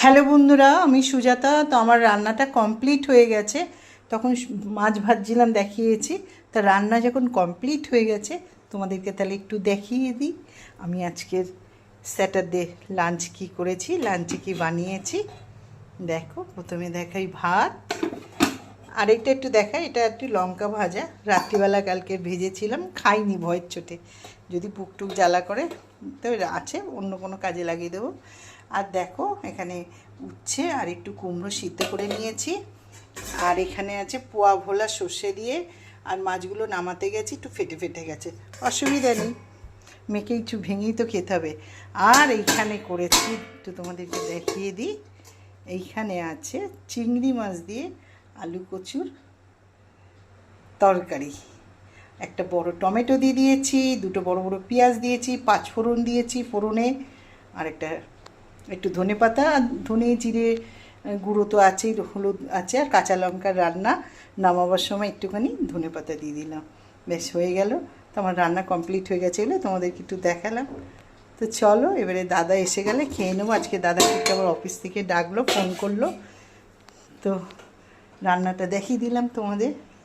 Hello বন্ধুরা, আমি সুজাতা। তো আমার রান্নাটা কমপ্লিট হয়ে গেছে। তখন মাছ ভাজছিলাম, দেখিয়েছি। তা রান্না যখন কমপ্লিট হয়ে গেছে তোমাদেরকে তাহলে একটু দেখিয়ে দিই আমি আজকের স্যাটারডে লাঞ্চ কি করেছি, লাঞ্চে কি বানিয়েছি। দেখো, প্রথমে দেখাই ভাত, আর এটা একটু দেখাই, এটা একটু লঙ্কা ভাজা। রাত্রিবেলা কালকে ভেজেছিলাম, খাইনি ভয়ের চোটে, যদি পুকটুক জ্বালা করে তো আছে, অন্য কোনো কাজে লাগিয়ে দেবো। আর দেখো, এখানে উচ্ছে আর একটু কুমড়ো সিদ্ধ করে নিয়েছি। আর এখানে আছে পোয়া ভোলা সর্ষে দিয়ে। আর মাছগুলো নামাতে গেছি, একটু ফেটে ফেটে গেছে, অসুবিধা নেই, মেখে একটু ভেঙেই তো খেতে হবে। আর এইখানে করেছি, একটু তোমাদেরকে দেখিয়ে দিই, এইখানে আছে চিংড়ি মাছ দিয়ে আলু কচুর তরকারি। একটা বড় টমেটো দিয়ে দিয়েছি, দুটো বড় বড় পেঁয়াজ দিয়েছি, 5 ফোড়ন দিয়েছি, ফোড়নে আর একটু ধনে পাতা আর ধনে জিরে গুঁড়ো তো আছেই, হলুদ আছে, আর কাঁচা লঙ্কার রান্না। নামাবার সময় একটুখানি ধনে পাতা দিয়ে দিলাম, বেশ হয়ে গেল। তো আমার রান্না কমপ্লিট হয়ে গেছে বলে তোমাদেরকে একটু দেখালাম। তো চলো, এবারে দাদা এসে গেলে খেয়ে নেবো। আজকে দাদা ঠিক আবার অফিস থেকে ডাকলো, ফোন করলো, তো রান্নাটা দেখিয়ে দিলাম তোমাদের।